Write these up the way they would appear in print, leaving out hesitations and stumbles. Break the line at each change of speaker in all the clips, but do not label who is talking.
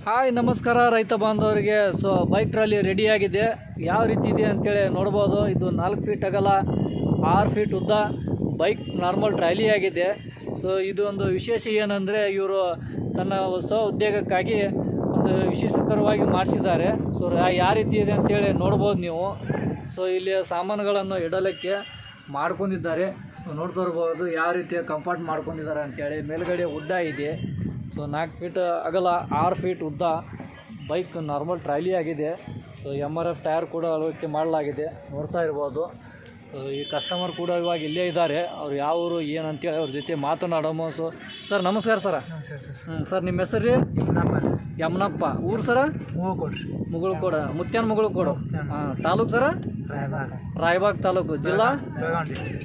Hi ನಮಸ್ಕಾರ ರೈತ ಬಾಂಧವರಿಗೆ. ಸೊ ಬೈಕ್ ಟ್ರಾಲಿ ರೆಡಿಯಾಗಿದೆ. ಯಾವ ರೀತಿ ಇದೆ ಅಂತೇಳಿ ನೋಡ್ಬೋದು. ಇದು 4 ಫೀಟ್ ಅಗಲ 6 ಫೀಟ್ ಉದ್ದ ಬೈಕ್ ನಾರ್ಮಲ್ ಟ್ರಾಲಿ ಆಗಿದೆ. ಸೊ ಇದು ಒಂದು ವಿಶೇಷ ಏನಂದರೆ ಇವರು ತನ್ನ ಹೊಸ ಉದ್ಯೋಗಕ್ಕಾಗಿ ಒಂದು ವಿಶೇಷಕರವಾಗಿ ಮಾಡಿಸಿದ್ದಾರೆ. ಸೊ ಯಾವ ರೀತಿ ಇದೆ ಅಂತೇಳಿ ನೋಡ್ಬೋದು ನೀವು. ಸೊ ಇಲ್ಲಿ ಸಾಮಾನುಗಳನ್ನು ಇಡಲಿಕ್ಕೆ ಮಾಡ್ಕೊಂಡಿದ್ದಾರೆ. ಸೊ ನೋಡ್ತಾ ಇರ್ಬೋದು ಯಾವ ರೀತಿಯ ಕಂಫರ್ಟ್ ಮಾಡ್ಕೊಂಡಿದ್ದಾರೆ ಅಂತೇಳಿ. ಮೇಲ್ಗಡೆ ಉಡ್ಡ ಇದೆ. ಸೊ 4 ಫೀಟ್ ಅಗಲ 6 ಫೀಟ್ ಉದ್ದ ಬೈಕ್ ನಾರ್ಮಲ್ ಟ್ರಾಲಿ ಆಗಿದೆ. ಸೊ MRF ಟೈರ್ ಕೂಡ ಅಳವಡಿಕೆ ಮಾಡಲಾಗಿದೆ, ನೋಡ್ತಾ ಇರ್ಬೋದು. ಸೊ ಈ ಕಸ್ಟಮರ್ ಕೂಡ ಇವಾಗ ಇಲ್ಲೇ ಇದ್ದಾರೆ. ಅವ್ರು ಯಾವ ಊರು ಏನಂತೇಳಿ ಅವ್ರ ಜೊತೆ ಮಾತನಾಡೋಮೋ. ಸೊ ಸರ್ ನಮಸ್ಕಾರ ಸರ. ಸರ್ ನಿಮ್ಮ ಹೆಸರು ರೀ? ಯಮನಪ್ಪ. ಊರು ಸರ? ಮುಗುಳುಕೋಡ. ಮುತ್ಯಾನ ಮುಗುಳುಕೋಡ. ಹಾಂ. ತಾಲೂಕು ಸರ? ರಾಯಬಾಗ್ ತಾಲೂಕು. ಜಿಲ್ಲಾ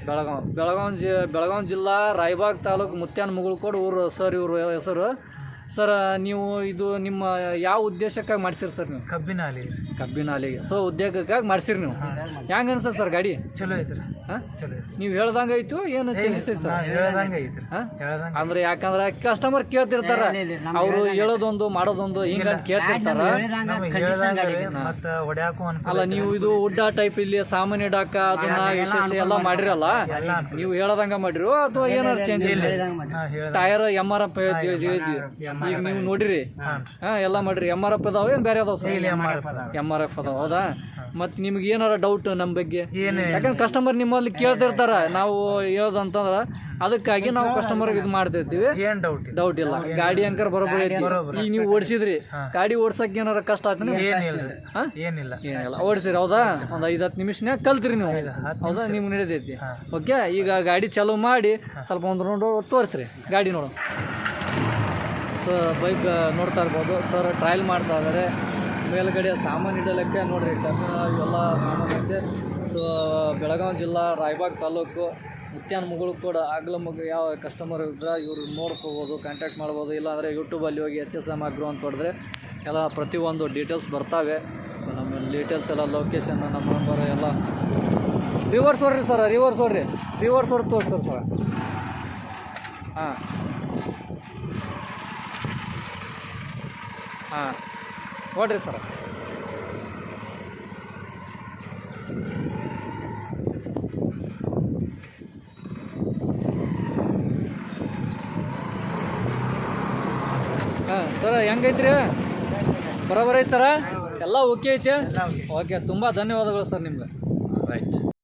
ಬೆಳಗಾವಿ ಜಿಲ್ಲಾ ರಾಯಬಾಗ್ ತಾಲೂಕು ಮುತ್ಯಾನ ಮುಗುಳುಕೋಡ ಊರು ಸರ್. ಇವರು ಹೆಸರು ಸರ್. ನೀವು ಇದು ನಿಮ್ಮ ಯಾವ ಉದ್ದೇಶಕ್ಕಾಗಿ ಮಾಡಿಸಿರಿ ಸರ್? ನೀವು ಕಬ್ಬಿನ ಹಾಲಿಗೆ. ಸೊ ಉದ್ಯೋಗಕ್ಕಾಗಿ ಮಾಡಿಸಿರಿ ನೀವು. ಹೆಂಗೆ ಅನ್ಸತ್ ಸರ್ ಗಾಡಿ?
ಚಲೋ ಐತ್ರಿ.
ಹಾಂ, ನೀವು ಹೇಳ್ದಂಗೆ ಆಯ್ತು ಏನು ಚೇಂಜಸ್ ಐತೆ ಸರ್? ಅಂದ್ರೆ ಯಾಕಂದ್ರೆ ಕಸ್ಟಮರ್ ಕೇಳ್ತಿರ್ತಾರ, ಅವರು ಹೇಳೋದೊಂದು ಮಾಡೋದೊಂದು ಹಿಂಗಂತ ಕೇಳ್ತಿರ್ತಾರ. ಅಲ್ಲ ನೀವು ಇದು ಉಡ್ಡ ಟೈಪ್ ಇಲ್ಲಿ ಸಾಮಾನ್ಯ ಇಡಾಕ ಅದನ್ನ ವಿಶೇಷ ಎಲ್ಲ ಮಾಡಿರಲ್ಲ, ನೀವು ಹೇಳದಂಗ ಮಾಡಿರು ಅಥವಾ ಏನಾದ್ರು ಚೇಂಜ್? ಟೈರ್ MRF ಈಗ ನೀವು ನೋಡಿರಿ. ಹಾ, ಎಲ್ಲ ಮಾಡ್ರಿ. MRF ಅದಾವ ಏನ್ ಬೇರೆ ಅದಾವ ಸರ್? MRF ಅದಾವ. ಹೌದಾ? ಮತ್ ನಿಮ್ಗೆ ಏನಾರ ಡೌಟ್ ನಮ್ಮ ಬಗ್ಗೆ? ಯಾಕಂದ್ರೆ ಕಸ್ಟಮರ್ ನಿಮ್ಮಲ್ಲಿ ಕೇಳ್ತಿರ್ತಾರ, ನಾವು ಹೇಳೋದಂತಂದ್ರ ಅದಕ್ಕಾಗಿ ನಾವು ಕಸ್ಟಮರ್ ಇದು ಮಾಡ್ತಿರ್ತೀವಿ. ಡೌಟ್ ಇಲ್ಲ. ಗಾಡಿ ಅಂಕರ್ ಬರೋಬ್ಬರಿ ಐತಿ. ಈಗ ನೀವು ಓಡಿಸಿದ್ರಿ, ಗಾಡಿ ಓಡ್ಸಕ್ ಏನಾರ ಕಷ್ಟ ಆಯ್ತು? ಏನಿಲ್ಲ, ಓಡಿಸಿರಿ. ಹೌದಾ? ಒಂದ್ 5-10 ನಿಮಿಷನ್ಯಾಗ ಕಲ್ತ್ರಿ ನೀವು. ಹೌದಾ? ನಿಮ್ಗೆ ನಡೆದೈತಿ. ಓಕೆ. ಈಗ ಗಾಡಿ ಚಾಲೂ ಮಾಡಿ ಸ್ವಲ್ಪ ಒಂದು ರೌಂಡ್ ತೋರಿಸ್ರಿ ಗಾಡಿ ನೋಡು. ಸೊ ಬೈಕ್ ನೋಡ್ತಾ ಇರ್ಬೋದು ಸರ್. ಟ್ರಯಲ್ ಮಾಡ್ತಾ ಇದ್ದಾರೆ. ಮೇಲ್ಗಡೆ ಸಾಮಾನು ಇಡಲಿಕ್ಕೆ ನೋಡಿರಿ ಇವೆಲ್ಲ ಸಾಮಾನು ಐತೆ. ಸೊ ಬೆಳಗಾವಿ ಜಿಲ್ಲಾ ರಾಯಬಾಗ್ ತಾಲೂಕು ಮುತ್ಯಾನ ಮುಗುಳುಕೋಡ. ಯಾವ ಕಸ್ಟಮರ್ ಇದ್ರೆ ಇವರು ನೋಡ್ಕೋಬೋದು, ಕಾಂಟ್ಯಾಕ್ಟ್ ಮಾಡ್ಬೋದು. ಇಲ್ಲಾಂದರೆ ಯೂಟ್ಯೂಬಲ್ಲಿ ಹೋಗಿ HSM ಆಗ್ರು ಅಂತ ಹೊಡೆದ್ರೆ ಎಲ್ಲ ಪ್ರತಿಯೊಂದು ಡೀಟೇಲ್ಸ್ ಬರ್ತಾವೆ. ಸೊ ನಮ್ಮ ಡೀಟೇಲ್ಸ್ ಎಲ್ಲ, ಲೊಕೇಶನ್, ನಮ್ಮ ನಂಬರ್ ಎಲ್ಲ. ರಿವರ್ಸ್ ಹೊಡ್ರಿ ಸರ್, ರಿವರ್ಸ್ ಹೊಡ್ರಿ. ರಿವರ್ಸ್ ಹೊಡೆದು ತೋರಿಸ್ತಾರೆ ಸರ್. ಹಾಂ ಹಾಂ, ನೋಡ್ರಿ ಸರ. ಹಾಂ ಸರ, ಹೆಂಗೈತ್ರಿ? ಬರೋಬರ ಐತೆ ಸರ? ಎಲ್ಲ ಓಕೆ ಐತೆ? ಓಕೆ. ತುಂಬ ಧನ್ಯವಾದಗಳು ಸರ್ ನಿಮ್ಗೆ. ರೈಟ್.